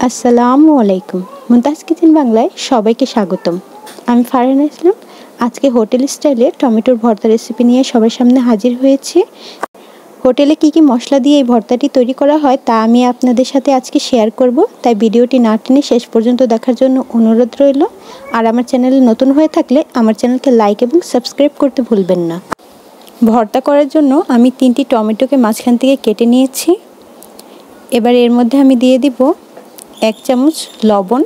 আসসালামু আলাইকুম। মুমতাজ কিচেন বাংলায় সবাইকে স্বাগতম। আমি ফারহানা ইসলাম। আজকে হোটেল স্টাইলে টমেটোর ভর্তা রেসিপি নিয়ে সবার সামনে হাজির হয়েছি। হোটেলে কি মশলা দিয়ে এই ভর্তাটি তৈরি করা হয় তা আমি আপনাদের সাথে আজকে শেয়ার করব। তাই ভিডিওটি না টেনে শেষ পর্যন্ত দেখার জন্য অনুরোধ রইল। আর আমার চ্যানেলে নতুন হয়ে থাকলে আমার চ্যানেলকে লাইক এবং সাবস্ক্রাইব করতে ভুলবেন না। ভর্তা করার জন্য আমি 3টি টমেটোকে মাঝখান থেকে কেটে নিয়েছি। এবার এর মধ্যে আমি দিয়ে দিব 1 চামচ লবণ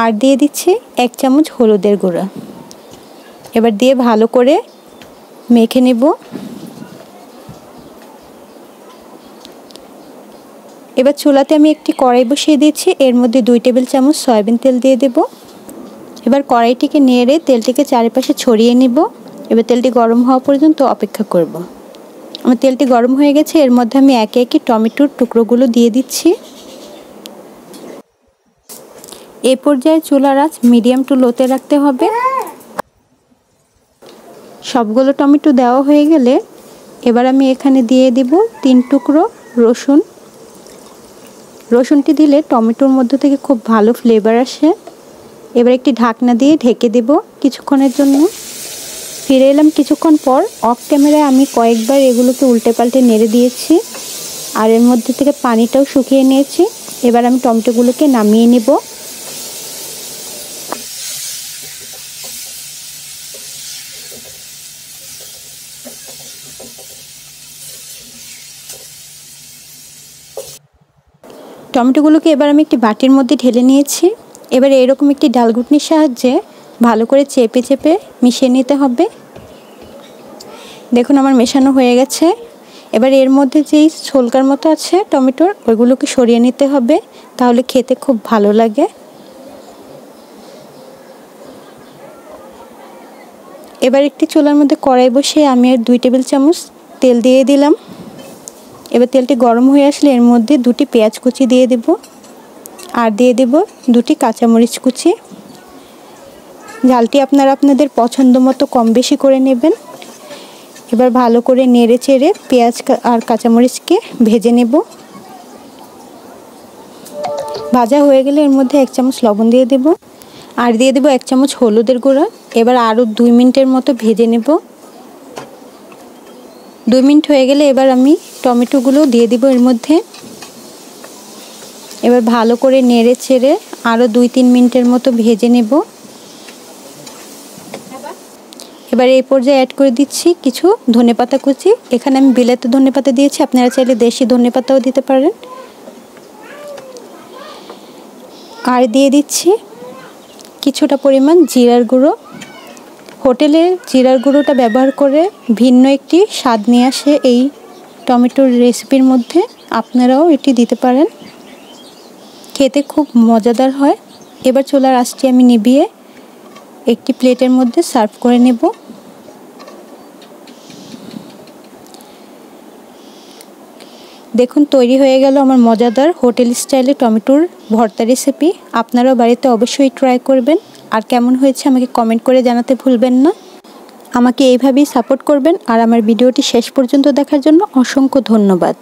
আর দিয়ে দিচ্ছি 1 চামচ হলুদের গুঁড়া। এবার দিয়ে ভালো করে মেখে নেব। এবার চুলাতে আমি একটি কড়াই বসিয়ে দিয়েছি। এর মধ্যে 2 টেবিল চামচ সয়াবিন তেল দিয়ে দেব। এবার কড়াইটিকে নেড়ে তেলটিকে চারিপাশে ছড়িয়ে নেব। এবার তেলটি গরম হওয়া পর্যন্ত অপেক্ষা করব। আমার তেলটি গরম হয়ে গেছে। এর মধ্যে আমি একে একে টমেটোর টুকরোগুলো দিয়ে দিচ্ছি। এই পর্যায়ে চুলার আঁচ মিডিয়াম টু লোতে রাখতে হবে। সবগুলো টমেটো দেওয়া হয়ে গেলে এবার আমি এখানে দিয়ে দিব 3 টুকরো রসুন। রসুনটি দিলে টমেটোর মধ্যে থেকে খুব ভালো ফ্লেভার আসে। এবার একটি ঢাকনা দিয়ে ঢেকে দেব কিছুক্ষণের জন্য। ফিরে এলাম কিছুক্ষণ পর। অফ ক্যামেরায় আমি কয়েকবার এগুলোকে উল্টে পাল্টে নেড়ে দিয়েছি আর এর মধ্যে থেকে পানিটাও শুকিয়ে নিয়েছি। এবার আমি টমেটোগুলোকে নামিয়ে নেব। টমেটোগুলোকে এবার আমি একটি বাটির মধ্যে ঢেলে নিয়েছি। এবার এরকম একটি ডালঘুটনির সাহায্যে ভালো করে চেপে চেপে মিশিয়ে নিতে হবে। দেখুন আমার মেশানো হয়ে গেছে। এবার এর মধ্যে যেই ছোলকার মতো আছে টমেটোর, ওইগুলোকে সরিয়ে নিতে হবে, তাহলে খেতে খুব ভালো লাগে। এবার একটি চুলার মধ্যে কড়াই বসিয়ে আমি 2 টেবিল চামচ তেল দিয়ে দিলাম। এবার তেলটি গরম হয়ে আসলে এর মধ্যে 2টি পেঁয়াজ কুচি দিয়ে দেব আর দিয়ে দেব 2টি কাঁচামরিচ কুচি। ঝালটি আপনারা আপনাদের পছন্দ মতো কম বেশি করে নেবেন। এবার ভালো করে নেড়ে চেড়ে পেঁয়াজ আর কাঁচামরিচকে ভেজে নেব। ভাজা হয়ে গেলে এর মধ্যে 1 চামচ লবণ দিয়ে দেব আর দিয়ে দেব 1 চামচ হলুদের গুঁড়া। এবার আরও 2 মিনিটের মতো ভেজে নেব। 2 মিনিট হয়ে গেলে এবার আমি টমেটোগুলো দিয়ে দিব এর মধ্যে। এবার ভালো করে নেড়ে চেড়ে আরও 2-3 মিনিটের মতো ভেজে নেব। এবার এই পর্যায়ে অ্যাড করে দিচ্ছি কিছু ধনেপাতা কুচি। এখানে আমি বিলাতি ধনেপাতা দিয়েছি, আপনারা চাইলে দেশি ধনেপাতাও দিতে পারেন। আর দিয়ে দিচ্ছি কিছুটা পরিমাণ জিরার গুঁড়ো। হোটেলের জিরার গুঁড়োটা ব্যবহার করে ভিন্ন একটি স্বাদ নিয়ে আসে এই টমেটোর রেসিপির মধ্যে। আপনারাও এটি দিতে পারেন, খেতে খুব মজাদার হয়। এবার চুলার আঁচটি আমি নিভিয়ে একটি প্লেটের মধ্যে সার্ভ করে নেব। দেখুন তৈরি হয়ে গেল আমার মজাদার হোটেল স্টাইলে টমেটোর ভর্তা রেসিপি। আপনারাও বাড়িতে অবশ্যই ট্রাই করবেন। আর কেমন হয়েছে আমাকে কমেন্ট করে জানাতে ভুলবেন না। আমাকে এইভাবেই সাপোর্ট করবেন। আর আমার ভিডিওটি শেষ পর্যন্ত দেখার জন্য অসংখ্য ধন্যবাদ।